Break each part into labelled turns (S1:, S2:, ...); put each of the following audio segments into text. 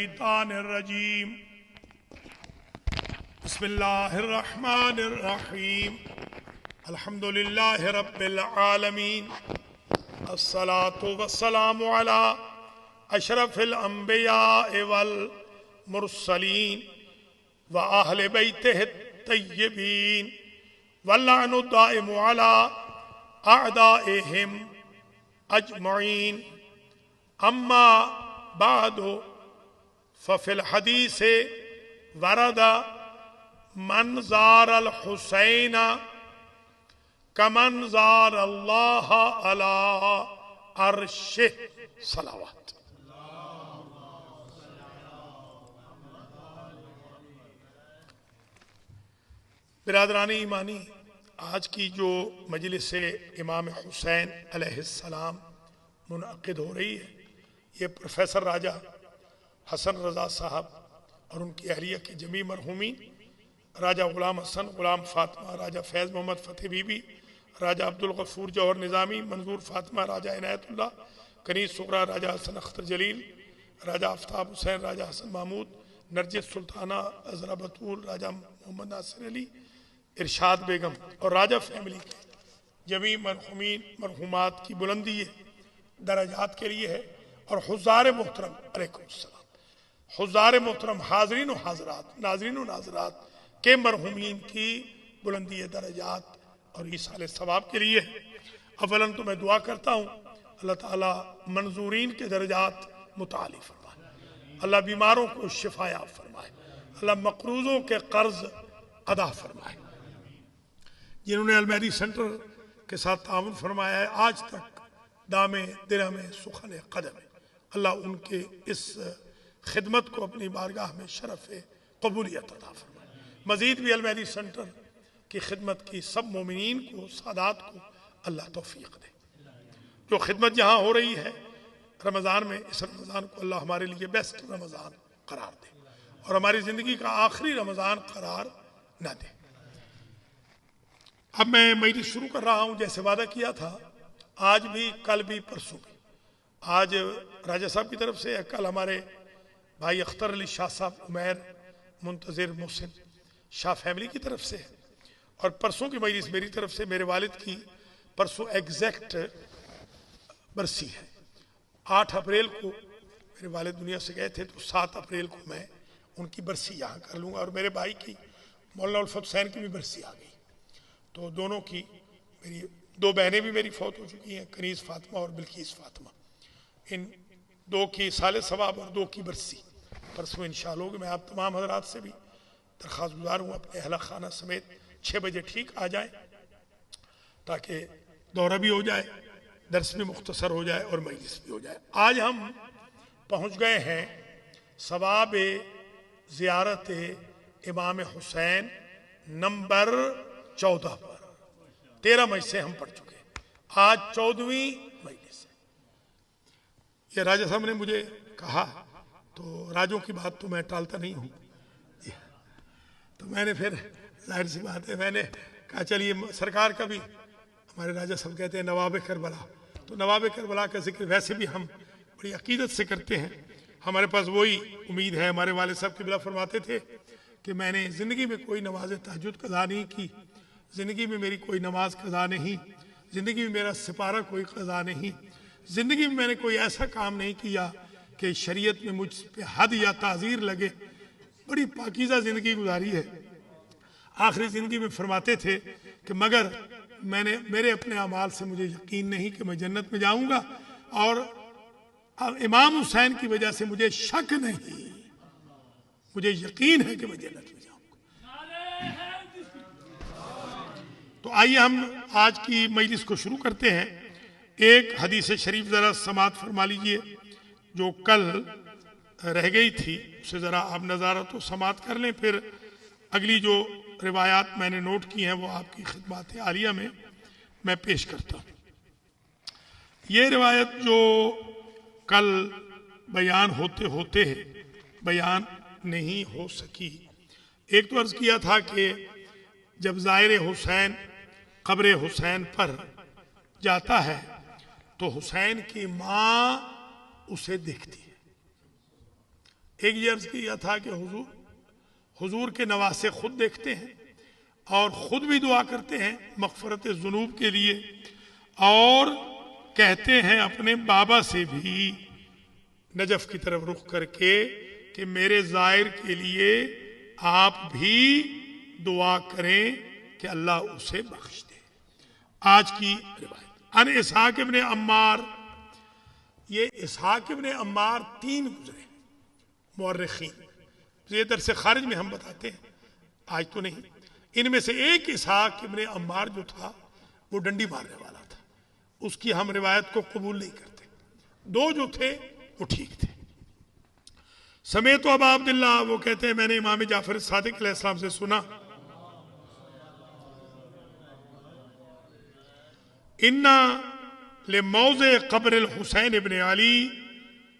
S1: रजीम बिस्मिल्लाहिर्रहमानिर्रहीम अल्हम्दुलिल्लाहि रब्बिल आलमीन अस्सलातु वस्सलामु अला अशरफिल अंबिया वल मुरसलीन व अहले बैतिहि तय्यबीन वल्लअनु दाइमु अला अअदाइहिम अजमईन अम्मा बादो फ़िल हदीस वरदा मन ज़ार अल हुसैन कमन ज़ार अल्लाह अला अर्शिह सलावत। बिरादरानी ईमानी, आज की जो मजलिस इमाम हुसैन अलैहिस्सलाम मुनअक़िद हो रही है, ये प्रोफेसर राजा हसन रज़ा साहब और उनकी अहलिया की जमी मरहूमीन, राजा ग़ुलाम हसन, ग़ुलाम फ़ातिमा, राजा फैज़ मोहम्मद फ़तेह बीबी, राजा अब्दुल गफ़ूर जौहर निज़ामी, मंजूर फ़ातिमा, राजा इनायतुल्लाह, कनीज़ सुगरा, राजा हसन अख्तर जलील, राजा आफ्ताब हुसैन, राजा हसन महमूद, नरजिस सुल्ताना अज़रा बतूल, राजा मोहम्मद नासिर अली, इरशाद बेगम और राजा फैमिली के जमी मरहूमीन मरहूमात की बुलंदी दराजात के लिए है। और हुज़्ज़ार मोहतरम अलैकुम अस्सलाम, हुज़्ज़ार मोहतरम हाज़रीन व हाज़रात, नाज़रीन व नाज़रात के मरहूमीन की बुलंदी दराजात और ईसाल सवाब के लिए है। अवलन तो मैं दुआ करता हूँ अल्लाह ताला मंजूरीन के दराजात मुताली फरमाए, अल्लाह बीमारों को शिफाया फरमाए, अल्लाह मकरूज़ों के कर्ज अदा फरमाए। जिन्होंने अलमहदी सेंटर के साथ ताउन फरमाया है आज तक दामे दिरहमे सुखन कदम, अल्लाह उनके इस खिदमत को अपनी बारगाह में शरफ कबूलियत अता फरमाए। मज़ीद भी अलमहदी सेंटर की खिदमत की सब मोमिनीन को, सादात को अल्लाह तौफीक दे। जो खिदमत यहाँ हो रही है रमज़ान में, इस रमज़ान को अल्लाह हमारे लिए बेस्ट रमज़ान करार दे और हमारी ज़िंदगी का आखिरी रमज़ान करार न दे। अब मैं मजलिस शुरू कर रहा हूँ जैसे वादा किया था, आज भी, कल भी, परसों भी। आज राजा साहब की तरफ से, कल हमारे भाई अख्तर अली शाह साहब, उमैर मुंतज़िर मोहसिन शाह फैमिली की तरफ से है और परसों की मजलिस मेरी तरफ से। मेरे वालिद की परसों एग्जैक्ट बरसी है। 8 अप्रैल को मेरे वालिद दुनिया से गए थे, तो 7 अप्रैल को मैं उनकी बरसी यहाँ कर लूँगा। और मेरे भाई की मौलाना उल्फत हुसैन की भी बरसी आ गई, तो दोनों की, मेरी 2 बहनें भी मेरी फौत हो चुकी हैं, कनीज़ फ़ातिमा और बिल्कीस फ़ातिमा। इन 2 की साले सवाब और 2 की बरसी परसों इंशाअल्लाह। मैं आप तमाम हज़रात से भी दरख्वास्त गुजार हूँ अपने अहला खाना समेत 6 बजे ठीक आ जाए, ताकि दौरा भी हो जाए, दर्स भी मुख्तसर हो जाए और मजलिस भी हो जाए। आज हम पहुँच गए हैं सवाब ज़ियारत इमाम हुसैन नंबर 14 पर। 13 मई से हम पढ़ चुके हैं, आज 14वीं मजलिस है। ये राजा साहब ने मुझे कहा, तो राजों की बात तो मैं टालता नहीं हूँ, तो मैंने फिर जाहिर सी बात है मैंने कहा चलिए सरकार का भी, हमारे राजा साहब कहते हैं नवाब करबला, तो नवाब करबला का जिक्र वैसे भी हम बड़ी अकीदत से करते हैं। हमारे पास वही उम्मीद है। हमारे वाले साहब किबला फरमाते थे कि मैंने ज़िंदगी में कोई नमाज तहज्जुद कज़ा नहीं की, ज़िंदगी में मेरी कोई नमाज कज़ा नहीं, ज़िंदगी में मेरा सिपारा कोई कज़ा नहीं, ज़िंदगी में मैंने कोई ऐसा काम नहीं किया कि शरीयत में मुझ पे हद या ताज़ीर लगे। बड़ी पाकीज़ा ज़िंदगी गुजारी है। आखिरी ज़िंदगी में फरमाते थे कि मगर मेरे अपने अमाल से मुझे यकीन नहीं कि मैं जन्नत में जाऊँगा, और इमाम हुसैन की वजह से मुझे शक नहीं, मुझे यकीन है कि मैं जन्नत में जाऊँगा। तो आइए हम आज की मजलिस को शुरू करते हैं। एक हदीस शरीफ ज़रा समात फरमा लीजिए, जो कल रह गई थी, उसे ज़रा आप नज़ारा तो समात कर लें, फिर अगली जो रिवायात मैंने नोट की हैं वो आपकी खिदमत आलिया में मैं पेश करता हूँ। ये रिवायत जो कल बयान होते होते बयान नहीं हो सकी। एक तो अर्ज़ किया था कि जब ज़ाहिर हुसैन कब्र हुसैन पर जाता है तो हुसैन की माँ उसे देखती है। एक ये अर्ज किया था कि हुजूर के नवासे खुद देखते हैं और खुद भी दुआ करते हैं मग़फ़िरत ज़ुनूब के लिए, और कहते हैं अपने बाबा से भी नजफ की तरफ रुख करके कि मेरे ज़ाहिर के लिए आप भी दुआ करें कि अल्लाह उसे बख्श दे। आज की रिवायत अन इसहाक इब्न अम्मार, ये इसहाक इब्न अम्मार 3 गुजरे मुअर्रिखीन, ये दर से खारिज में हम बताते हैं, आज तो नहीं। इनमें से एक इसहाक इब्न अम्मार जो था वो डंडी मारने वाला था, उसकी हम रिवायत को कबूल नहीं करते। 2 जो थे वो ठीक थे। समेत अबा अब्दुल्लाह, वो कहते हैं मैंने इमाम जाफर सादिक अलैहिस्सलाम से सुना, इन्ना ले मौज़े क़ब्र हुसैन इब्न अली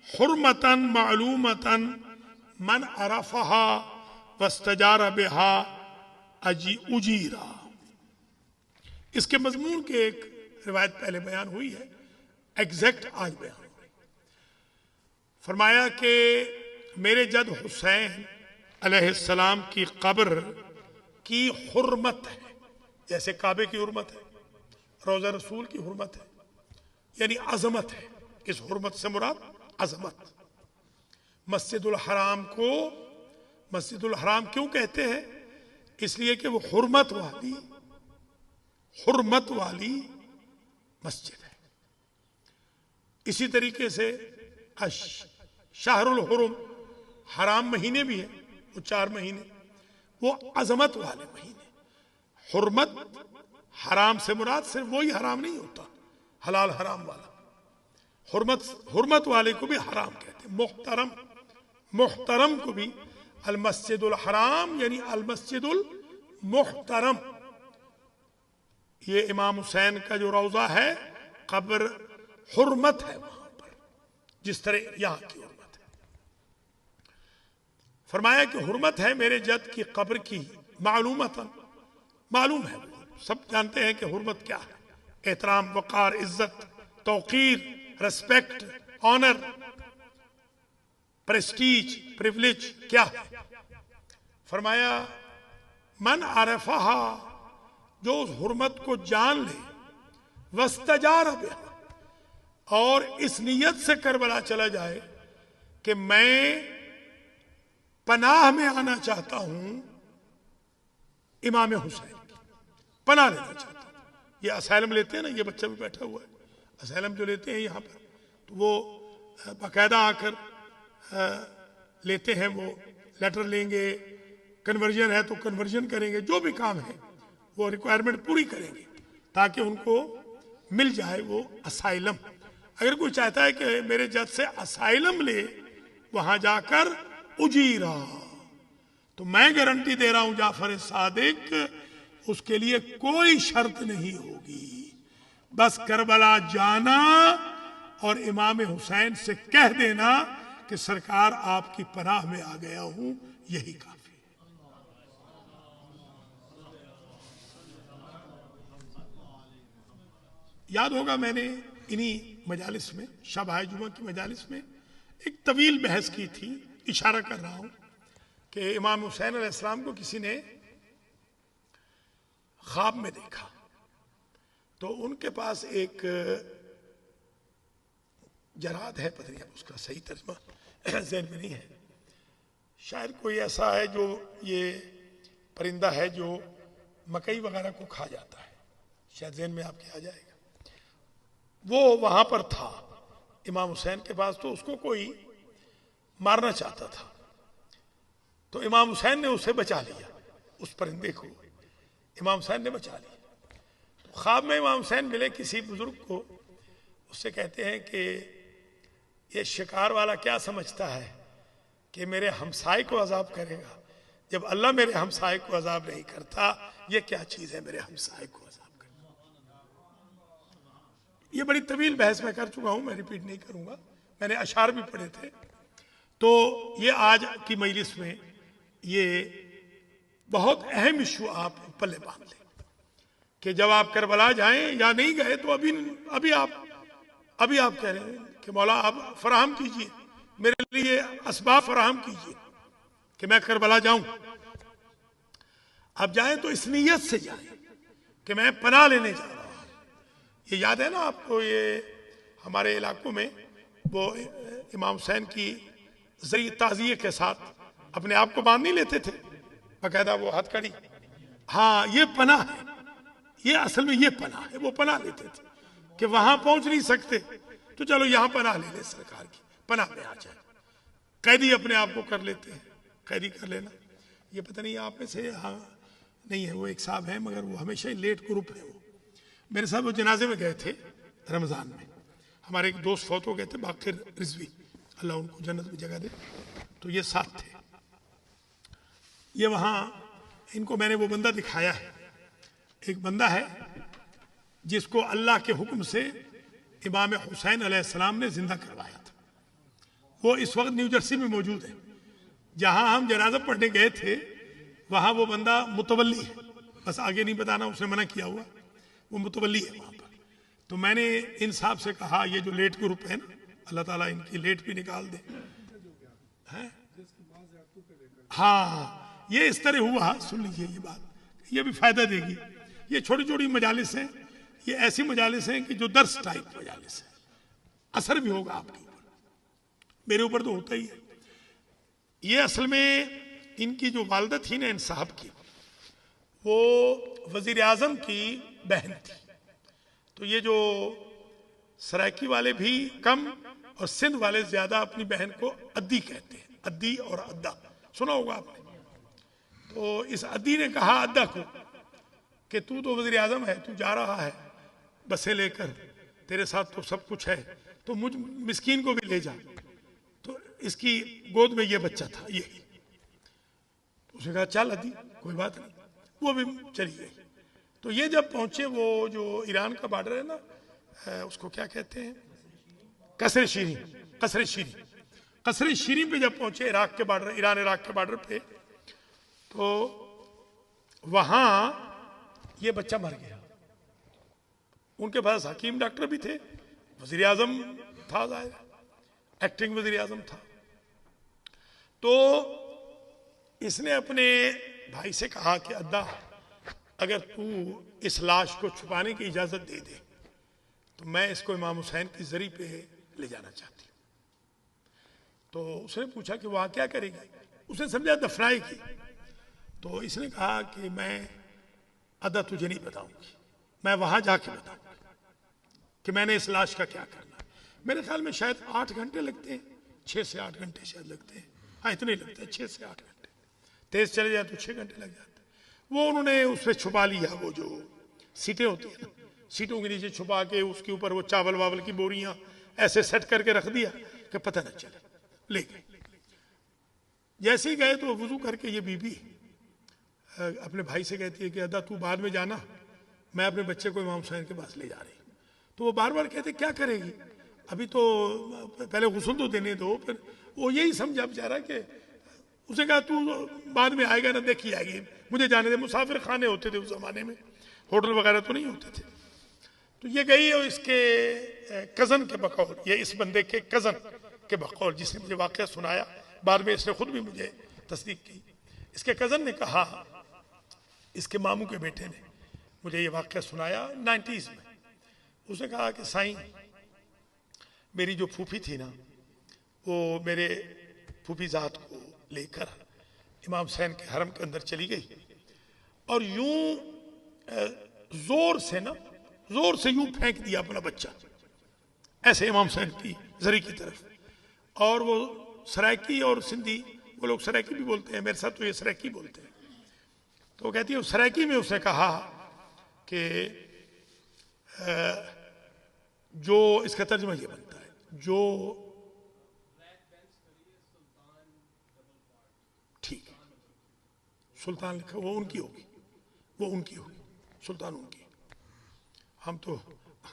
S1: हुर्मतन मालूमतन मन अरफ़हा वस्तजारा बिहा अजी उजीरा। इसके मजमून के एक रिवायत पहले बयान हुई है, एग्जैक्ट आज बयान हुई। फरमाया कि मेरे जद हुसैन अलैहिस्सलाम की कब्र की हुर्मत है, जैसे काबे की हुर्मत है, रोज़ा रसूल की हुर्मत है, यानी अजमत है। इस हुर्मत से मुराद अजमत। मस्जिदुल हराम को मस्जिदुल हराम क्यों कहते हैं? इसलिए कि वो हुर्मत वाली मस्जिद है। इसी तरीके से शाहरुल हुरुम, हराम महीने भी है, वो 4 महीने, वो अजमत वाले महीने। हुर्मत, हराम से मुराद सिर्फ वही हराम नहीं होता, हलाल हराम वाला। हुर्मत वाले को भी हराम कहते हैं। मुहतरम को भी अल मस्जिदुल हराम यानी अल मस्जिदुल मुहतरम। ये इमाम हुसैन का जो रौजा है, कब्र हुर्मत है वहां पर, जिस तरह यहां की हुर्मत है। फरमाया कि हुर्मत है मेरे जद की कब्र की, मालूम है, सब जानते हैं कि हुर्मत क्या है। एहतराम, वक़ार, इज्जत, तौक़ीर, रेस्पेक्ट, ऑनर, प्रेस्टीज, प्रिविलेज क्या है। फरमाया मन आरफहा, जो उस हुर्मत को जान ले, वस्तजार बिहा, और इस नियत से करबला चला जाए कि मैं पनाह में आना चाहता हूं इमाम हुसैन की, पनाह लेना चाहता हूं। ये असाइलम लेते हैं ना, ये बच्चा भी बैठा हुआ है, असाइलम जो लेते हैं यहाँ पर, तो वो बाकायदा आकर लेते हैं, वो लेटर लेंगे, कन्वर्जन है तो कन्वर्जन करेंगे, जो भी काम है वो रिक्वायरमेंट पूरी करेंगे ताकि उनको मिल जाए वो असाइलम। अगर कोई चाहता है कि मेरे जज से असाइलम ले, वहां जाकर उजीरा, तो मैं गारंटी दे रहा हूं जाफर सादिक, उसके लिए कोई शर्त नहीं होगी। बस करबला जाना और इमाम हुसैन से कह देना कि सरकार आपकी पनाह में आ गया हूं, यही काफी है। याद होगा मैंने इन्हीं मजालिस में, शब जुमा की मजालिस में एक तवील बहस की थी। इशारा कर रहा हूं कि इमाम हुसैन अलैहिस्सलाम को किसी ने ख्वाब में देखा, तो उनके पास एक जराद है, पता नहीं उसका सही तर्जुमा ज़हन में नहीं है, शायद कोई ऐसा है जो ये परिंदा है जो मकई वगैरह को खा जाता है, शायद ज़हन में आपके आ जाएगा। वो वहां पर था इमाम हुसैन के पास, तो उसको कोई मारना चाहता था, तो इमाम हुसैन ने उसे बचा लिया, उस परिंदे को इमाम हुसैन ने बचा लिया। तो ख्वाब में इमाम हुसैन मिले किसी बुजुर्ग को, उससे कहते हैं कि ये शिकार वाला क्या समझता है कि मेरे हमसाए को अजाब करेगा, जब अल्लाह मेरे हमसाए को अजाब नहीं करता, ये क्या चीज है मेरे हमसाए को अजाब करना। ये बड़ी तवील बहस मैं कर चुका हूं, मैं रिपीट नहीं करूंगा, मैंने अशार भी पढ़े थे। तो ये आज की मजलिस में ये बहुत अहम इशू आप पल्ले बांध लें कि जब आप करबला जाएं या नहीं गए, तो अभी आप कह रहे हैं कि मौला आप फराहम कीजिए मेरे लिए असबाब फराहम कीजिए कि मैं करबला जाऊं। आप जाएं तो इस नीयत से जाएं कि मैं पनाह लेने जा रहा हूं। ये याद है ना आपको, ये हमारे इलाकों में वो इमाम हुसैन की जरी ताजिए के साथ अपने आप को बांध नहीं लेते थे, बाकायदा वो हथकड़ी। हाँ, ये पनाह है, ये असल में ये पनाह है। वो पनाह लेते थे कि वहां पहुंच नहीं सकते तो चलो यहां पनाह ले ले, सरकार की पनाह में आ जाए। कैदी अपने आप को कर लेते हैं, कैदी कर लेना। ये पता नहीं आप में से हाँ नहीं है, वो एक साहब है मगर वो हमेशा ही लेट ग्रुप है। वो मेरे साथ वो जनाजे में गए थे रमजान में, हमारे एक दोस्त फौत हो गए थे, बाकिर रिजवी, अल्लाह उनको जन्नत में जगह दे। तो ये साथ थे। ये वहां इनको मैंने वो बंदा दिखाया है। एक बंदा है जिसको अल्लाह के हुक्म से इमाम हुसैन अलैहिस्सलाम ने जिंदा करवाया था। वो इस वक्त न्यू जर्सी में मौजूद है। जहां हम जनाजा पढ़ने गए थे वहां वो बंदा मुतवल्ली है, बस आगे नहीं बताना, उसने मना किया हुआ, वो मुतवल्ली है वहां पर। तो मैंने इन साहब से कहा ये जो लेट ग्रुप है ना, अल्लाह ताला इनकी लेट भी निकाल दे। है हाँ, ये इस तरह हुआ, सुन लीजिए ये बात, ये भी फायदा देगी। ये छोटी छोटी मजालिस हैं, ये ऐसी मजालिस हैं कि जो दर्स टाइप मजालिस है, असर भी होगा आपके ऊपर, मेरे ऊपर तो होता ही है। ये असल में इनकी जो वालदा थी ना इन साहब की, वो वजीर आजम की बहन थी। तो ये जो सरायकी वाले भी कम और सिंध वाले ज्यादा अपनी बहन को अद्दी कहते हैं, अद्दी और अद्दा सुना होगा आपने। तो इस अद्दी ने कहा अद्दा को कि तू तो वजीर आजम है, तू जा रहा है बसें लेकर, तेरे साथ तो सब कुछ है, तो मुझ मिस्कीन को भी ले जा। तो इसकी गोद में ये बच्चा था, ये उसने कहा चल अद्दी कोई बात नहीं, वो भी चली गई। तो ये जब पहुंचे वो जो ईरान का बॉर्डर है ना, उसको क्या कहते हैं, कसरे शीरी, कसरे शीरी, कसरे शीरी पे जब पहुंचे इराक के बॉर्डर, ईरान इराक के बॉर्डर पे, तो वहां ये बच्चा मर गया। उनके पास हकीम डॉक्टर भी थे, वजीर आजम था, एक्टिंग वजीर आजम था। तो इसने अपने भाई से कहा कि अद्दा अगर तू इस लाश को छुपाने की इजाजत दे दे तो मैं इसको इमाम हुसैन की जरी पे ले जाना चाहती हूँ। तो उसने पूछा कि वहां क्या करेगी, उसने समझा दफनाएगी। तो इसने कहा कि मैं अद्दा तुझे नहीं बताऊंगी, मैं वहां जाके बताऊंगी कि मैंने इस लाश का क्या करना है। मेरे ख्याल में शायद 8 घंटे लगते हैं, 6 से 8 घंटे शायद लगते हैं, हाँ इतने लगते हैं, 6 से 8 घंटे, तेज चले जाए तो 6 घंटे लग जाते हैं। वो उन्होंने उससे छुपा लिया, वो जो सीटें होती है ना, सीटों के नीचे छुपा के उसके ऊपर वो चावल वावल की बोरियां ऐसे सेट करके रख दिया कि पता न चले, ले गए। जैसे ही गए तो वजू करके ये बीबी अपने भाई से कहती है कि अद्दा तू बाद में जाना, मैं अपने बच्चे को इमाम हुसैन के पास ले जा रही हूँ। तो वो बार बार कहते क्या करेगी, अभी तो पहले गुस्ल तो देने दो। फिर वो यही समझा बेचारा कि उसने कहा तू बाद में आएगा ना, देखी आएगी, मुझे जाने दे। मुसाफिर खाने होते थे उस जमाने में, होटल वगैरह तो नहीं होते थे। तो ये गई और इसके कजन के बकौल, ये इस बंदे के कजन के बकौल, जिसने मुझे वाकया सुनाया, बाद में इसने खुद भी मुझे तस्दीक की। इसके कजन ने कहा, इसके मामू के बेटे ने मुझे ये वाकया सुनाया 90s में। उसने कहा कि साईं मेरी जो फूफी थी ना, वो मेरे फूफी जात को लेकर इमाम हुसैन के हरम के अंदर चली गई और यूं जोर से यूं फेंक दिया अपना बच्चा ऐसे इमाम हुसैन की जरी की तरफ। और वो सरायकी और सिंधी, वो लोग सरायकी भी बोलते हैं, मेरे साथ तो ये सरायकी बोलते हैं। तो वो कहती है सरायकी में उसने कहा कि जो, इसका तर्जुमा ये बनता है, जो ठीक है सुल्तान लिखा वो उनकी होगी, वो उनकी होगी, सुल्तान उनकी, हम तो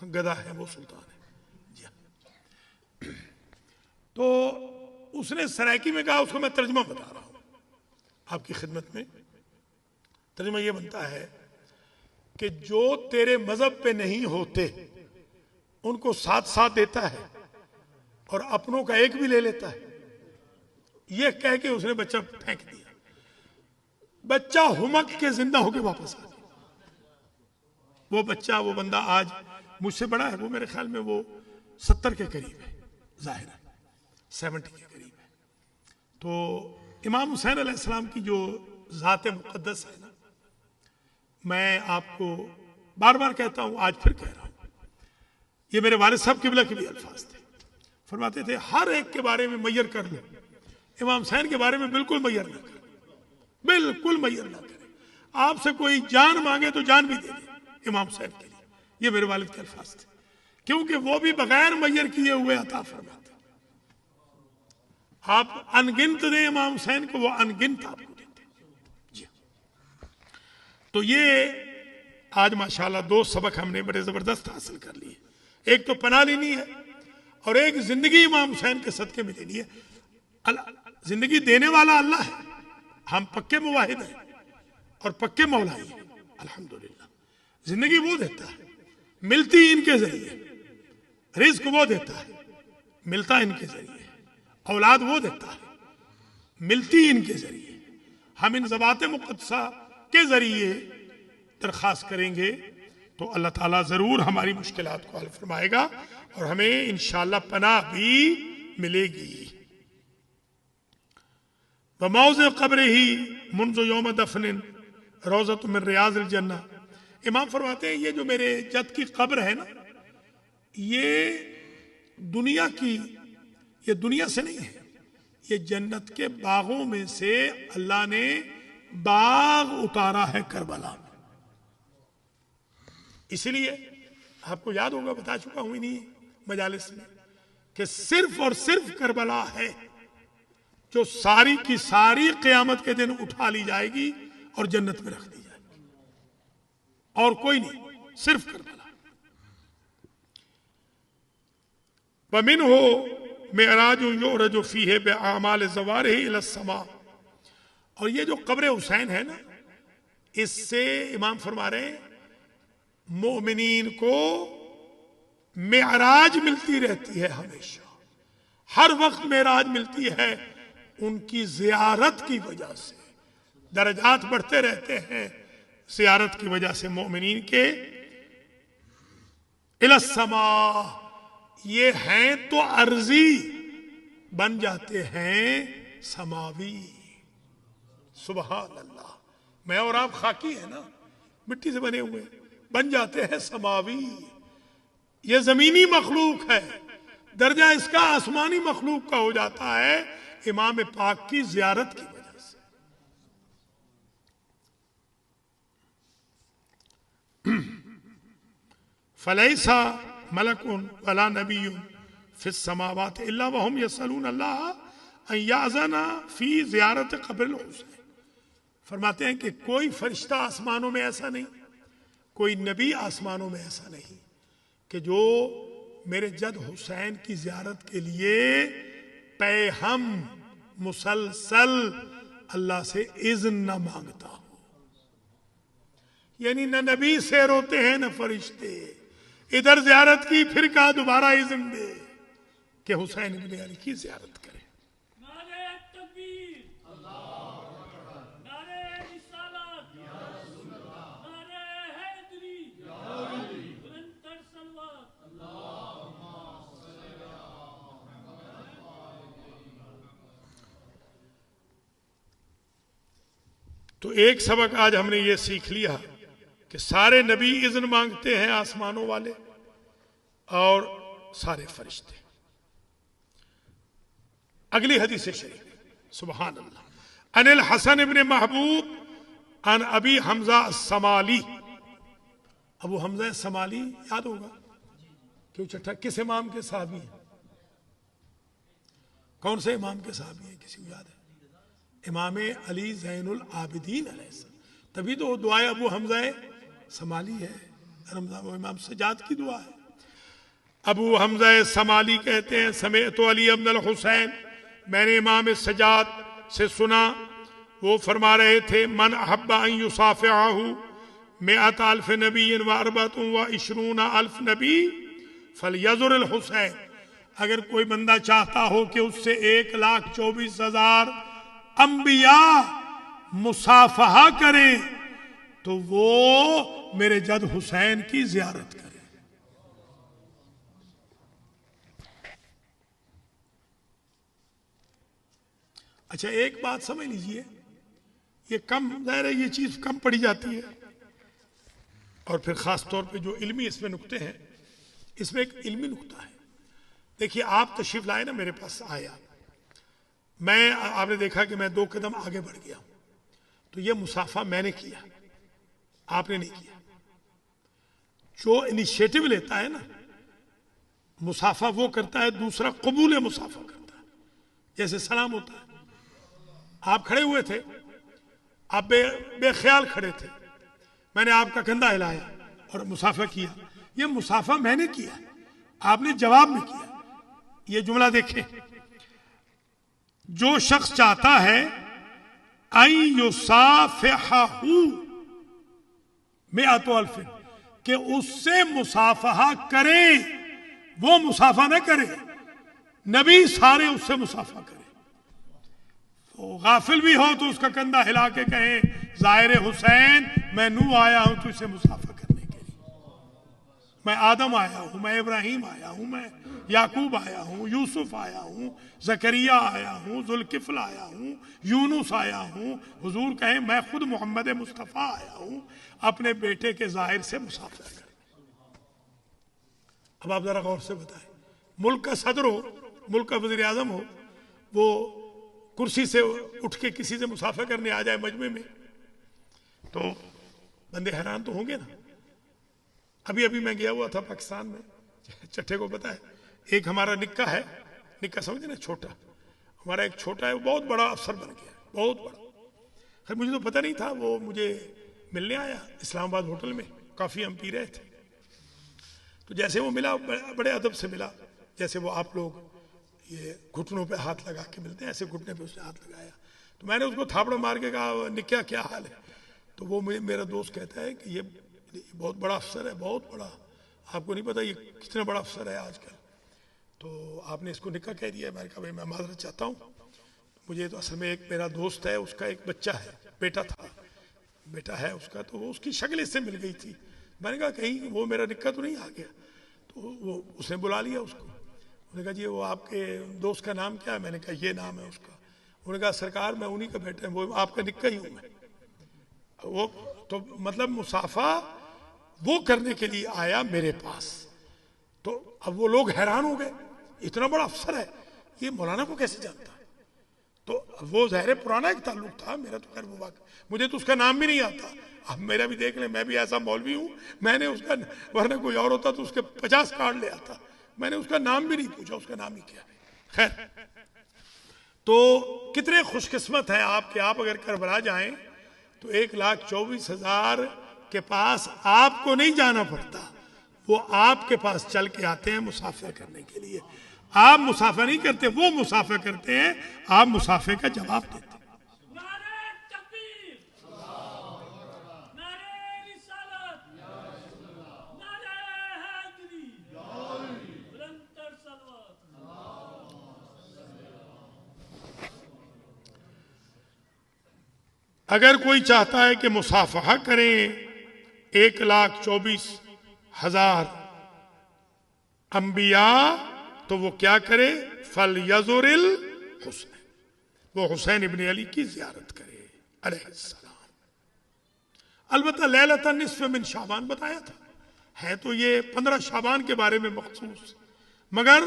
S1: गधा है, वो सुल्तान है जी। तो उसने सरायकी में कहा, उसको मैं तर्जुमा बता रहा हूं आपकी खिदमत में। तर्जुमा ये बनता है कि जो तेरे मजहब पे नहीं होते उनको साथ साथ देता है और अपनों का एक भी ले लेता है। ये कह के उसने बच्चा फेंक दिया। बच्चा हुमक के जिंदा होके वापस आ गया। वो बच्चा, वो बंदा आज मुझसे बड़ा है, वो मेरे ख्याल में वो 70 के करीब है, जाहिर है 70 के करीब है। तो इमाम हुसैन अलैहिस्सलाम की जो ज़ात मुक़द्दस है ना, मैं आपको बार बार कहता हूं, आज फिर कह रहा हूं, ये मेरे वालिद साहब किबला के भी अल्फाज थे। फरमाते थे हर एक के बारे में मैयर कर लो, इमाम हुसैन के बारे में बिल्कुल मैयर ना करें, बिल्कुल मैयर ना करें। आपसे कोई जान मांगे तो जान भी दे दे इमाम हुसैन के लिए। ये मेरे वालिद के अल्फाज थे, क्योंकि वो भी बगैर मैयर किए हुए अता फरमाते। आप अनगिनत दें इमाम हुसैन को, वो अनगिनत आपको देते जी। तो ये आज माशाल्लाह 2 सबक हमने बड़े जबरदस्त हासिल कर लिए। एक तो पनाह लेनी है और एक जिंदगी इमाम हुसैन के सदके में लेनी है। जिंदगी देने वाला अल्लाह है, हम पक्के मुवाहिद हैं और पक्के मौलाई हैं अल्हम्दुलिल्लाह। जिंदगी वो देता है, मिलती इनके जरिए, रिज्क वो देता है, मिलता इनके जरिए, औलाद वो देता है, मिलती इनके जरिए। हम इन ज़बात मुक़द्दसा के जरिए दरख्वास्त करेंगे तो अल्लाह ताला जरूर हमारी मुश्किलात को हल फरमाएगा और हमें इंशाअल्लाह पनाह भी मिलेगी। वमौज़ क़ब्र ही मुन्ज़ यौम दफ़निन रौज़त मिन रियाज़िल जन्नह। इमाम फरमाते हैं ये जो मेरे जद की कब्र है ना, ये दुनिया की, ये दुनिया से नहीं है, ये जन्नत के बागों में से अल्लाह ने बाग उतारा है करबला में। इसलिए आपको याद होगा, बता चुका हूं इन्हीं मजालिस में, कि सिर्फ और सिर्फ करबला है जो सारी की सारी क़यामत के दिन उठा ली जाएगी और जन्नत में रख दी जाएगी, और कोई नहीं, सिर्फ करबला। वमिन हो मेराज योरजो फीहे बेआमाल ज़वारिही इला समा। और ये जो कब्र हुसैन है ना, इससे इमाम फरमा रहे हैं मोमिनीन को मेराज मिलती रहती है, हमेशा हर वक्त मेराज मिलती है उनकी जियारत की वजह से। दर्जात बढ़ते रहते हैं जियारत की वजह से मोमिनीन के। इला समा, ये हैं तो अर्जी, बन जाते हैं समावी। सुबहान अल्लाह। मैं और आप खाकी है ना, मिट्टी से बने हुए, बन जाते हैं समावी। ये जमीनी मखलूक है, दर्जा इसका आसमानी मखलूक का हो जाता है इमाम पाक की जियारत की वजह से। फलैसा मलकुन वला नबियुन फिस समावात इल्ला वहुम यसअलून अल्लाह अन याज़ना फी ज़ियारत क़ब्रिल हुसैन। फरमाते हैं कि कोई फरिश्ता आसमानों में ऐसा नहीं, कोई नबी आसमानों में ऐसा नहीं कि जो मेरे जद हुसैन की ज़ियारत के लिए पैहम मुसलसल अल्लाह से इज़्न न मांगता हो। यानी न नबी से रोते हैं न फरिश्ते, इधर ज़ियारत की फिर कहा दोबारा इज़्न दे कि हुसैन इब्न अली की ज़ियारत करे। तो एक सबक आज हमने ये सीख लिया कि सारे नबी इज़्न मांगते हैं, आसमानों वाले और सारे फरिश्ते। अगली हदीस शरीफ, सुभान अल्लाह। अनिल हसन इब्न महबूब अन अबी हमजा समाली। अबू हमजा समाली याद होगा क्यों छठा, किस इमाम के साहबी है? कौन से इमाम के साहबी है, किसी को याद है? इमाम अली ज़ैनुल आबिदीन अलैहिस्सलाम। तभी तो दुआ अबू हमजा समाली है, वो इमाम सजाद की दुआ है। अबू हमजा समाली कहते हैं समेअतु अली इब्न हुसैन, मैंने इमाम सजाद से सुना, वो फरमा रहे थे मन अहब्बा अन युसाफिहु मिअत अल्फ नबी व अरबअतुन व इशरून अल्फ नबी फलयज़ुरिल हुसैन। अगर कोई बंदा चाहता हो कि उससे 1,24,000 अंबिया मुसाफहा करें तो वो मेरे जद हुसैन की जियारत करे। अच्छा, एक बात समझ लीजिए, ये कम जाहिर है, ये चीज कम पड़ी जाती है, और फिर खास तौर पे जो इल्मी इसमें नुक्ते हैं, इसमें एक इल्मी नुक्ता है। देखिए, आप तशरीफ लाए ना, मेरे पास आया, मैं, आपने देखा कि मैं 2 कदम आगे बढ़ गया, तो ये मुसाफा मैंने किया, आपने नहीं किया। जो इनिशिएटिव लेता है ना, मुसाफा वो करता है, दूसरा कबूल मुसाफा करता है। जैसे सलाम होता है, आप खड़े हुए थे, आप बेख्याल खड़े थे, मैंने आपका कंधा हिलाया और मुसाफा किया, ये मुसाफा मैंने किया, आपने जवाब में किया। ये जुमला देखें, जो शख्स चाहता है युसाफिहहू मिअतु अल्फिन, कि उससे मुसाफहा करें, वो मुसाफा ना करे, नबी सारे उससे मुसाफा करे। तो गाफिल भी हो तो उसका कंधा हिला के कहे, ज़ाहिर हुसैन, मैं नूह आया हूं तुझसे मुसाफा करने के लिए, मैं आदम आया हूं, मैं इब्राहिम आया हूं, मैं याकूब आया हूं, यूसुफ आया हूं, जकरिया आया हूं, जुल्किफल आया हूं, यूनुस आया हूं। हुजूर कहें, मैं खुद मोहम्मद मुस्तफ़ा आया हूं अपने बेटे के ज़ाहिर से मुसाफा करने। अब आप जरा गौर से बताएं, मुल्क का सदर हो, मुल्क का वज़ीर आज़म हो, वो कुर्सी से उठ के किसी से मुसाफा करने आ जाए मजमे में, तो बंदे हैरान तो होंगे ना। अभी अभी मैं गया हुआ था पाकिस्तान में, चट्टे को पता है, एक हमारा निक्का है, निक्का समझे ना, छोटा, हमारा एक छोटा है, वो बहुत बड़ा अफसर बन गया, बहुत बड़ा। खैर मुझे तो पता नहीं था, वो मुझे मिलने आया इस्लामाबाद होटल में, काफ़ी हम पी रहे थे। तो जैसे वो मिला, बड़े अदब से मिला, जैसे वो आप लोग ये घुटनों पे हाथ लगा के मिलते हैं, ऐसे घुटने पे उसने हाथ लगाया। तो मैंने उसको थापड़ा मार के कहा, निक्या क्या हाल है? तो वो मेरा दोस्त कहता है कि ये बहुत बड़ा अफसर है, बहुत बड़ा, आपको नहीं पता ये कितना बड़ा अफसर है आजकल, तो आपने इसको निक्का कह दिया। मैंने कहा भाई मैं माजरत चाहता हूँ, मुझे तो असल में एक मेरा दोस्त है, उसका एक बच्चा है, बेटा था, बेटा है उसका, तो वो उसकी शक्ल इससे मिल गई थी। मैंने कहा कहीं वो मेरा निक्का तो नहीं आ गया? तो वो उसने बुला लिया उसको, उन्होंने कहा जी वो आपके दोस्त का नाम क्या है? मैंने कहा ये नाम है उसका। उन्होंने कहा सरकार मैं उन्हीं का बेटा, वो आपका निक्का ही हूँ मैं। वो तो मतलब मुसाफा वो करने के लिए आया मेरे पास। तो अब वो लोग हैरान हो गए, इतना बड़ा अफसर है, ये मौलाना को कैसे जानता है? तो वो ज़ाहिर पुराना एक ताल्लुक था मेरा, तो खैर वो बात, मुझे तो उसका नाम भी नहीं आता। अब मेरा भी देख ले, मैं भी ऐसा मौलवी हूँ, मैंने उसका, वरना कोई और होता तो उसके 50 कार्ड ले आता, मैंने उसका नाम भी नहीं पूछा, उसका नाम ही क्या है। खैर, तो कितने खुशकिस्मत हैं आप कि आप अगर करबला जाएं तो 1,24,000 के पास आपको नहीं जाना पड़ता, वो आपके पास चल के आते हैं मुसाफिर करने के लिए। आप मुसाफिर नहीं करते, वो मुसाफिर करते हैं, आप मुसाफिर का जवाब देते हैं। अगर कोई चाहता है कि मुसाफहा करें 1,24,000 अंबिया, तो वो क्या करे? फल यजुरिल हुसैन, वो हुसैन इब्न अली की जियारत करे अलैहिस्सलाम। अलबत्ता लैलतन निस्फ मिन शाबान बताया था, है तो ये 15 शाबान के बारे में मखसूस, मगर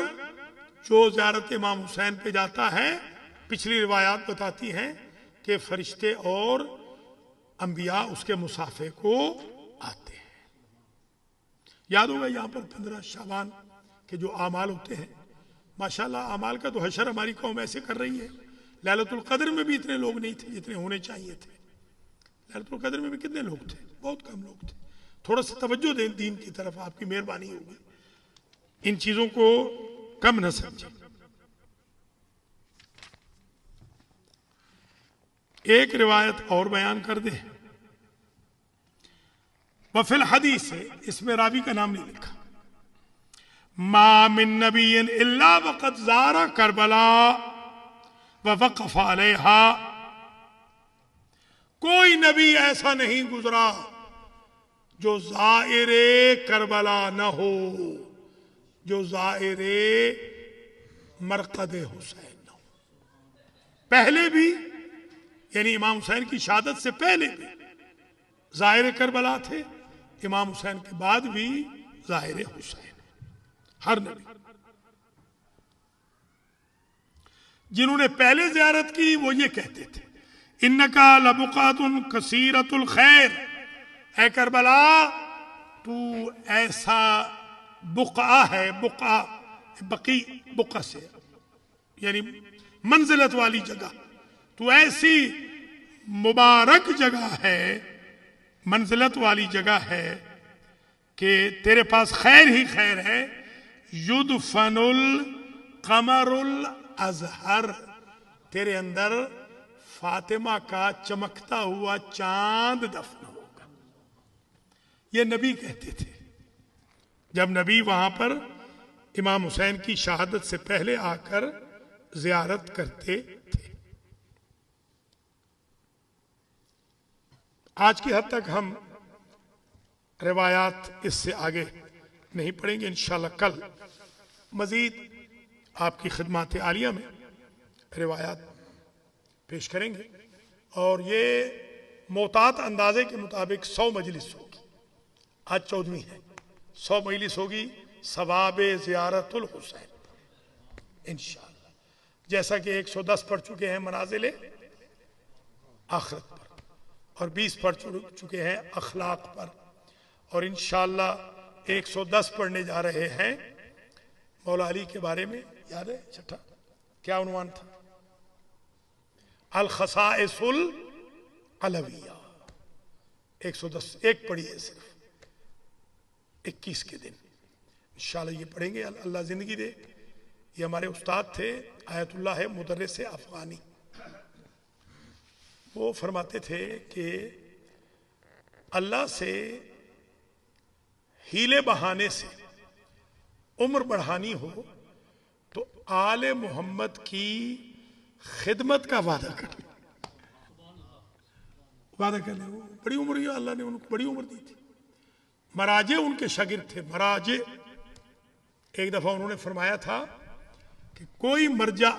S1: जो जियारत इमाम हुसैन पे जाता है, पिछली रिवायात बताती हैं कि फरिश्ते और अंबिया उसके मुसाफे को आते हैं। याद होगा यहाँ पर 15 शाबान के जो आमाल होते हैं, माशाल्लाह आमाल का तो हशर हमारी कौम ऐसे कर रही है। लैलतुल कद्र में भी इतने लोग नहीं थे जितने होने चाहिए थे। लैलतुल कद्र में भी कितने लोग थे? बहुत कम लोग थे। थोड़ा सा तवज्जो दें दीन की तरफ, आपकी मेहरबानी होगी, इन चीजों को कम न समझें। एक रिवायत और बयान कर दे, वफिल हदीस है, इसमें रावी का नाम नहीं लिखा, मा मिन नबिय्यिन इल्ला वक़द ज़ारा करबला व वक़फ़ अलैहा, कोई नबी ऐसा नहीं गुजरा जो ज़ाइरे करबला न हो, जो ज़ाइरे मरकद हुसैन न हो। पहले भी यानी इमाम हुसैन की शहादत से पहले भी ज़ाहिर करबला थे, इमाम हुसैन के बाद भी ज़ाहिर हुसैन। हर नबी जिन्होंने पहले ज़ियारत की वो ये कहते थे, इन्नका लबुकातुन कसीरतुल खैर, ऐ करबला तू ऐसा बुक़ा है, बुक़ा बकी बुक़ा से यानी मंजिलत वाली जगह, तू ऐसी मुबारक जगह है, मंजिलत वाली जगह है कि तेरे पास खैर ही खैर है। युदफनुल कमरुल अजहर, तेरे अंदर फातिमा का चमकता हुआ चांद दफन होगा। ये नबी कहते थे जब नबी वहां पर इमाम हुसैन की शहादत से पहले आकर जियारत करते थे। आज की हद तक हम रिवायात इससे आगे नहीं पढ़ेंगे, इंशाल्लाह कल मजीद आपकी खिदमत आलिया में रिवायात पेश करेंगे। और ये मोतात अंदाजे के मुताबिक 100 मजलिस होगी। आज 14वीं है, 100 मजलिस होगी सवाब ज़ियारतुल हुसैन इंशाअल्लाह। जैसा कि 110 पढ़ चुके हैं मनाजिले आखिरत पर, और 20 पढ़ चुके हैं अखलाक पर, और इंशाअल्लाह 110 पढ़ने जा रहे हैं मौला अली के बारे में। याद है छठा क्या उन्वान था? अल खसाइसुल अलविया। 110 एक पढ़िए सिर्फ 21 के दिन इंशाअल्लाह ये पढ़ेंगे। अल्लाह जिंदगी दे। ये हमारे उस्ताद थे आयतुल्लाह है मुदर्रिस अफगानी। वो फरमाते थे कि अल्लाह से हीले बहाने से उम्र बढ़ानी हो तो आले मोहम्मद की खिदमत का वादा कर ले। वादा कर ले। वो बड़ी उम्र ही अल्लाह ने उनको बड़ी उम्र दी थी। मराजे उनके शागिर्द थे। मराजे एक दफा उन्होंने फरमाया था कि कोई मर्जा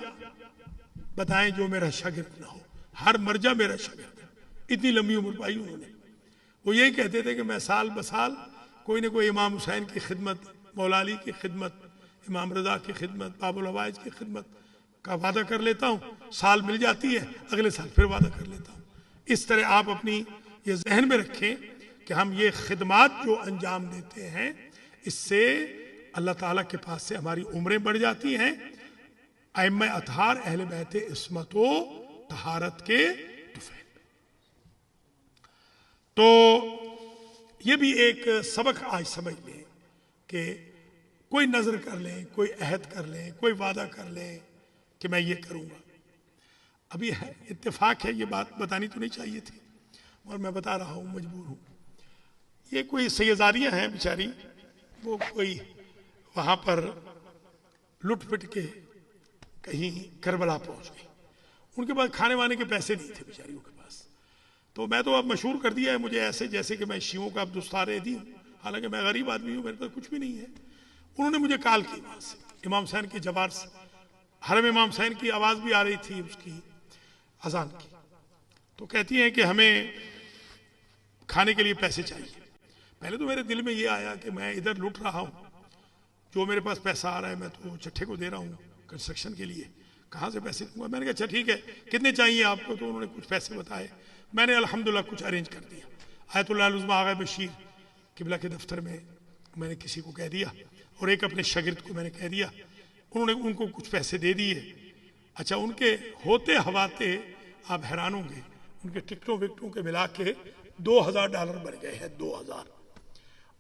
S1: बताएं जो मेरा शागिर्द ना हो, हर मर्जा मेरा शागिर्द है। इतनी लंबी उम्र पाई उन्होंने। वो यही कहते थे कि मैं साल बसाल कोई ना कोई इमाम हुसैन की खिदमत, मौला अली की खिदमत, इमाम रजा की खिदमत, बाबुल हवाइज की खिदमत का वादा कर लेता हूँ। साल मिल जाती है, अगले साल फिर वादा कर लेता हूँ। इस तरह आप अपनी ये जहन में रखें कि हम ये खिदमत जो अंजाम देते हैं इससे अल्लाह ताला के पास से हमारी उम्रें बढ़ जाती हैं। अइम्मा अतहार अहले बैत इस्मत व तहारत के तुफैल। तो ये भी एक सबक आज समझ लें कि कोई नजर कर लें, कोई अहद कर लें, कोई वादा कर लें कि मैं ये करूँगा। अभी है इत्तेफाक है, ये बात बतानी तो नहीं चाहिए थी और मैं बता रहा हूँ, मजबूर हूँ। ये कोई सैयदारियाँ हैं बेचारी, वो कोई वहाँ पर लुट पिट के कहीं करबला पहुँच गई। उनके पास खाने वाने के पैसे नहीं थे बेचारियों के पास। तो मैं तो अब मशहूर कर दिया है मुझे ऐसे जैसे कि मैं शियों का अब्दुस्तार दी हूँ, हालांकि मैं गरीब आदमी हूँ, मेरे पास कुछ भी नहीं है। उन्होंने मुझे कॉल की वहाँ से, इमाम हुसैन की जवार से। हरम इमाम हुसैन की आवाज़ भी आ रही थी उसकी अजान की। तो कहती हैं कि हमें खाने के लिए पैसे चाहिए। पहले तो मेरे दिल में ये आया कि मैं इधर लुट रहा हूँ, जो मेरे पास पैसा आ रहा है मैं तो चट्ठे को दे रहा हूँ कंस्ट्रक्शन के लिए, कहाँ से पैसे दूंगा। मैंने कहा अच्छा ठीक है, कितने चाहिए आपको? तो उन्होंने कुछ पैसे बताए। मैंने अल्हम्दुलिल्लाह कुछ अरेंज कर दिया। आयतुल्लाह उज़्मा आगा बशीर किबला के दफ्तर में मैंने किसी को कह दिया और एक अपने शागिर्द को मैंने कह दिया। उन्होंने उनको कुछ पैसे दे दिए। अच्छा, उनके होते हवाते आप हैरान होंगे, उनके टिकटों विकटों के मिला के $2000 बन गए हैं। 2000।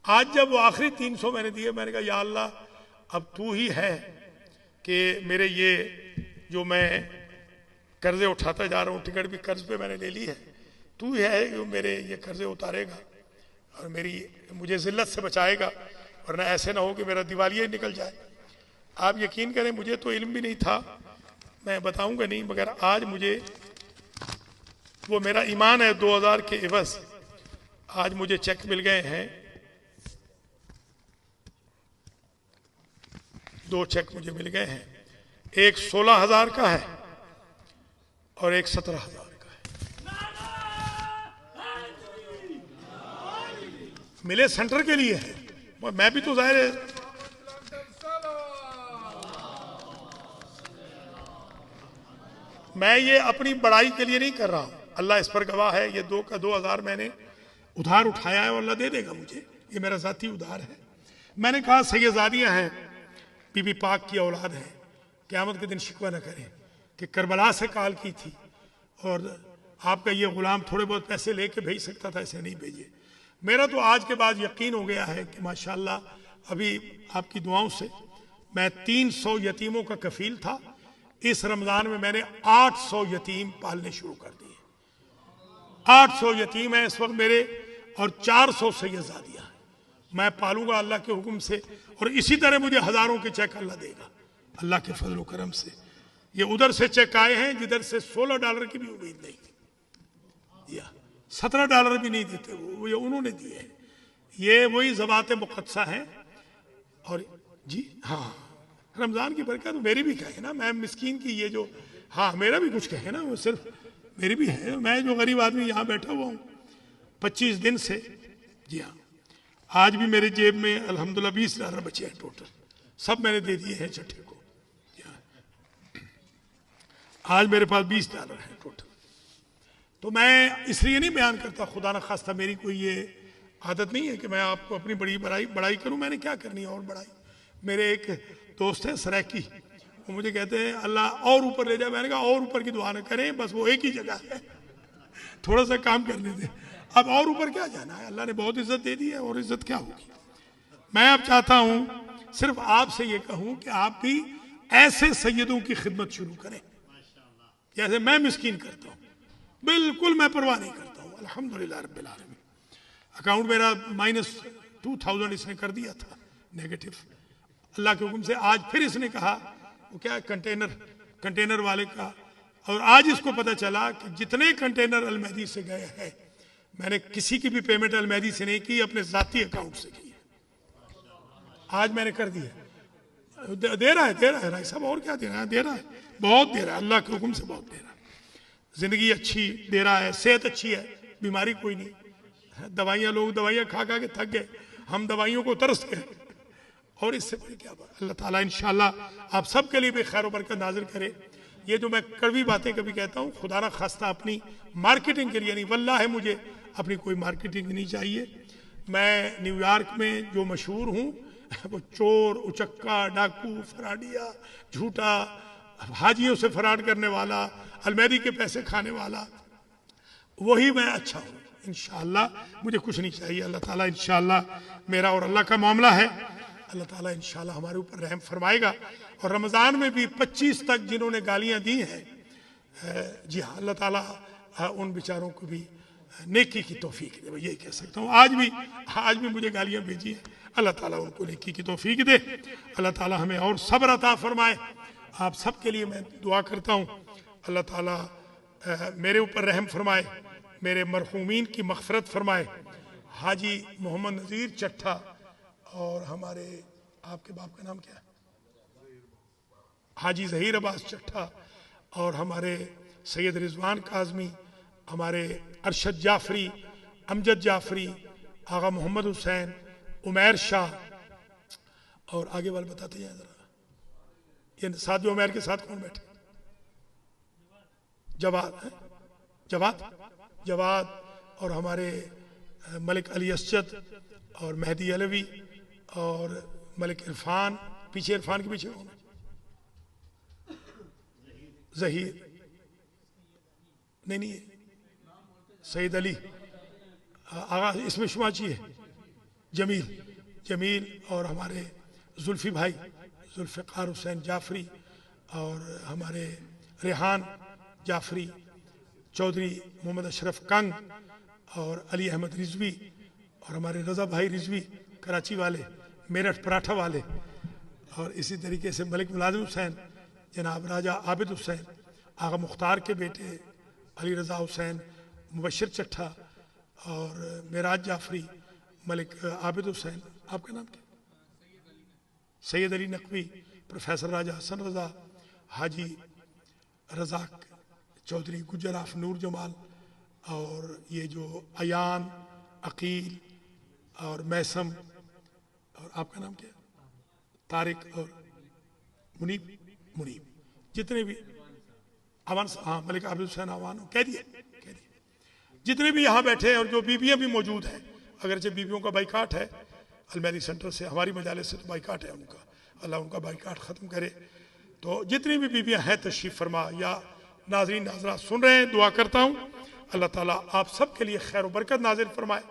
S1: आज जब वो आखिरी 300 मैंने दिए, मैंने कहा या अल्लाह अब तू ही है कि मेरे ये जो मैं कर्जे उठाता जा रहा हूँ, टिकट भी कर्ज पे मैंने ले ली है, तू ही है जो मेरे ये कर्जे उतारेगा और मुझे जिल्लत से बचाएगा। वरना ऐसे ना हो कि मेरा दिवालिया ही निकल जाए। आप यकीन करें, मुझे तो इल्म भी नहीं था, मैं बताऊंगा नहीं, मगर आज मुझे वो मेरा ईमान है 2000 के एवज आज मुझे चेक मिल गए हैं। 2 चेक मुझे मिल गए हैं, एक 16,000 का है और एक 17,000 का है। मिले सेंटर के लिए है, मैं भी तो जाहिर है मैं ये अपनी बड़ाई के लिए नहीं कर रहा हूं, अल्लाह इस पर गवाह है। ये 2 का 2,000 मैंने उधार उठाया है और अल्लाह दे देगा मुझे, ये मेरा जाती उधार है। मैंने कहा सैयदादियां हैं, बीबी पाक की औलाद है, क़यामत के दिन शिकवा न करें कि करबला से कॉल की थी और आपका ये गुलाम थोड़े बहुत पैसे लेके भेज सकता था, ऐसे नहीं भेजिए। मेरा तो आज के बाद यकीन हो गया है कि माशाल्लाह अभी आपकी दुआओं से मैं 300 यतीमों का कफील था। इस रमजान में मैंने 800 यतीम पालने शुरू कर दिए। 800 यतीम है इस वक्त मेरे और 400 सैयदादियां हैं। मैं पालूंगा अल्लाह के हुक्म से, और इसी तरह मुझे हजारों के चेक अल्लाह देगा अल्लाह के फजल व करम से। ये उधर से चेक आए हैं जिधर से $16 की भी उम्मीद नहीं थी, या $17 भी नहीं देते वो ये उन्होंने दिए हैं। ये वही ज़बात मुक़द्दसा है। और जी हाँ, रमज़ान की बरकत तो मेरी भी कहे ना, मैं मिस्कीन की ये जो, हाँ मेरा भी कुछ कहे ना, वो सिर्फ मेरी भी है। मैं जो गरीब आदमी यहाँ बैठा हुआ हूँ 25 दिन से, जी हाँ, आज भी मेरे जेब में अल्हम्दुलिल्लाह $20 बचे हैं टोटल, सब मैंने दे दिए हैं छठे को। आज मेरे पास $20 है टोटल। तो मैं इसलिए नहीं बयान करता, खुदा न खास्ता मेरी कोई ये आदत नहीं है कि मैं आपको अपनी बड़ी बड़ाई करूं। मैंने क्या करनी है और बड़ाई। मेरे एक दोस्त है सराकी, वो मुझे कहते हैं अल्लाह और ऊपर ले जाए। मैंने कहा और ऊपर की दुआ न करें, बस वो एक ही जगह है, थोड़ा सा काम करने दें। अब और ऊपर क्या जाना है, अल्लाह ने बहुत इज्जत दे दी है, और इज्जत क्या होगी। मैं अब चाहता हूं सिर्फ आपसे ये कहूं कि आप भी ऐसे सैयदों की खिदमत शुरू करें जैसे मैं मिस्कीन करता हूं। बिल्कुल मैं परवाह नहीं करता हूं, अल्हम्दुलिल्लाह रब्बिल आलमीन। अकाउंट मेरा -2000 इसने कर दिया था नेगेटिव, अल्लाह के हुक्म से। आज फिर इसने कहा, वो क्या कंटेनर वाले का, और आज इसको पता चला कि जितने कंटेनर अलमहदी से गए हैं, मैंने किसी की भी पेमेंट अलमहदी से नहीं की, अपने जाती अकाउंट से की है। आज मैंने कर दिया। दे रहा है राय साहब, और क्या दे रहा है, दे रहा है, बहुत दे रहा है, अल्लाह के हुक्म से बहुत दे रहा है। जिंदगी अच्छी दे रहा है, सेहत अच्छी है, बीमारी कोई नहीं। दवाइयाँ, लोग दवाइयाँ खा खा के थक गए, हम दवाइयों को तरस गए, और इससे बड़ी क्या बात। अल्लाह ताला इंशाल्लाह आप सब के लिए भी खैर बरकत नाजिल करे। ये जो मैं कड़वी बातें कभी कहता हूँ, खुदा ना खास्ता अपनी मार्केटिंग के लिए नहीं, वल्लाह है मुझे अपनी कोई मार्केटिंग नहीं चाहिए। मैं न्यूयॉर्क में जो मशहूर हूँ, वो चोर, उचक्का, डाकू, फराडिया, झूठा, हाजियों से फराड करने वाला, अलमहदी के पैसे खाने वाला, वही मैं अच्छा हूँ। इंशाअल्लाह मुझे कुछ नहीं चाहिए। अल्लाह ताला इंशाअल्लाह, मेरा और अल्लाह का मामला है, अल्लाह ताला इंशाअल्लाह हमारे ऊपर रहम फरमाएगा। और रमज़ान में भी 25 तक जिन्होंने गालियाँ दी हैं, जी हाँ, अल्लाह ताला उन बेचारों को भी नेकी की तौफीक दे, यही कह सकता हूँ। आज भी मुझे गालियाँ भेजी हैं, अल्लाह ताला उनको नेकी की तौफीक दे, अल्लाह ताला हमें और सब्र अता फरमाए। आप सब के लिए मैं दुआ करता हूँ, अल्लाह ताला मेरे ऊपर रहम फरमाए, मेरे मरहूमीन की मग़फ़िरत फरमाए। हाजी मोहम्मद नज़ीर चट्ठा और हमारे, आपके बाप का नाम क्या है, हाजी ज़हीर अब्बास चट्ठा, और हमारे सैयद रिजवान काज़मी, हमारे अरशद जाफरी, अमजद जाफरी, आगा मोहम्मद हुसैन, उमैर शाह, और आगे वाले बताते जाए जरा। ये साथ उमैर के साथ कौन बैठे, जवाद, और हमारे मलिक अली असजद, और मेहदी अलवी, और मलिक इरफान, पीछे इरफान के पीछे कौन है, ज़हीर नहीं, सईद अली, आगा इसमें शुमाची है, जमील, और हमारे जुल्फी भाई जुल्फ़िकार हुसैन जाफरी, और हमारे रेहान जाफरी, चौधरी मोहम्मद अशरफ कंग, और अली अहमद रिजवी, और हमारे रज़ा भाई रिजवी कराची वाले, मेरठ पराठा वाले, और इसी तरीके से मलिक मुलाजिम हुसैन, जनाब राजा आबिद हुसैन, आगा मुख्तार के बेटे अली रज़ा हुसैन, मुबशर चट्ठा और मेराज जाफरी, मलिक आबिद हुसैन, आपका नाम क्या? सैयद अली नकवी, प्रोफेसर राजा हसन रज़ा, हाजी रज़ाक चौधरी, गुजराफ नूर जमाल, और ये जो अयान, अकील और मैसम, और आपका नाम क्या? तारिक और मुनीब, जितने भी अवान, हाँ मलिक आबिद हुसैन अवान, कह दिए जितने भी यहाँ बैठे हैं, और जो बीबियाँ भी मौजूद हैं, अगरचे बीबियों का बाइकाट है अलमैरी सेंटर से, हमारी मजाले से तो बाइकाट है उनका, अल्लाह उनका बाइकाट ख़त्म करे। तो जितनी भी बीबियाँ हैं तशरीफ़ फरमा, या नाज़रीन नाज़रात सुन रहे हैं, दुआ करता हूँ अल्लाह ताला आप सब के लिए खैर व बरकत नाज़िल फरमाए।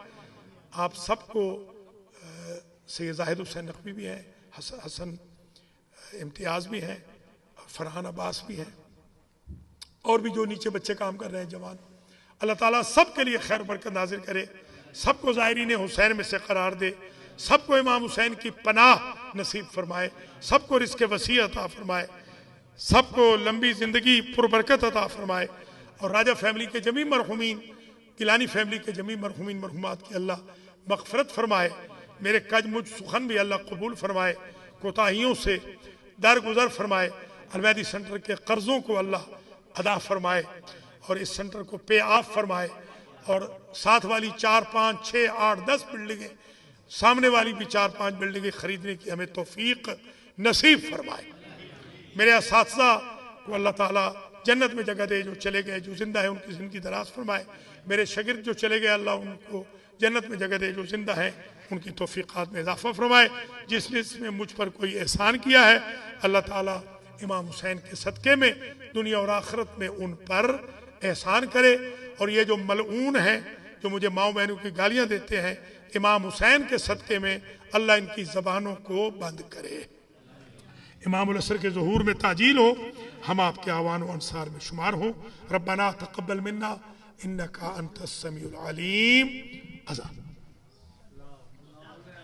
S1: आप सबको सैयद ज़ाहिद हुसैन नकवी भी हैं, हसन इम्तियाज़ भी हैं, फरहान अब्बास भी हैं, और भी जो नीचे बच्चे काम कर रहे हैं जवान, अल्लाह ताला सब के लिए खैर बरकत नाजिल करे, सबको ज़ाहिरीन हुसैन में से करार दे, सबको इमाम हुसैन की पनाह नसीब फरमाए, सबको रिज़्क़ वसी अता फरमाए, सबको लंबी ज़िंदगी पुरबरकत अता फरमाए, और राजा फैमिली के जमी मरहुमीन, गिलानी फैमिली के जमी मरहुमीन मरहुमात की अल्लाह मग़फ़िरत फरमाए। मेरे कज मुझ सुखन भी अल्लाह कबूल फरमाए, कोताहियों से दरगुजर फरमाए, अलमैदी सेंटर के कर्ज़ों को अल्लाह अदा फरमाए, और इस सेंटर को पे ऑफ फरमाए, और साथ वाली 4, 5, 6, 8, 10 बिल्डिंगें, सामने वाली भी 4, 5 बिल्डिंगें खरीदने की हमें तौफीक नसीब फरमाए। मेरे असातिज़ा को अल्लाह ताला जन्नत में जगह दे, जो चले गए, जो जिंदा है उनकी ज़िंदगी दराज फरमाए। मेरे शागिर्द जो चले गए, अल्लाह उनको जन्नत में जगह दे, जो जिंदा है उनकी तौफीक़ात में इजाफ़ा फरमाए। जिसने मुझ पर कोई एहसान किया है, अल्लाह ताला इमाम हुसैन के सदक़े में दुनिया और आखिरत में उन पर एहसान करे, और ये जो मलऊन हैं, जो मुझे माओ बहनों की गालियाँ देते हैं, इमाम हुसैन के सदक़े में अल्लाह इनकी ज़बानों को बंद करे। इमामुल असर के ज़ुहूर में ताजील हो, हम आपके आवान व अंसार में शुमार हो। रब्बना तक़ब्बल मिन्ना इन्नका अंतस समीउल अलीम। अज़ान।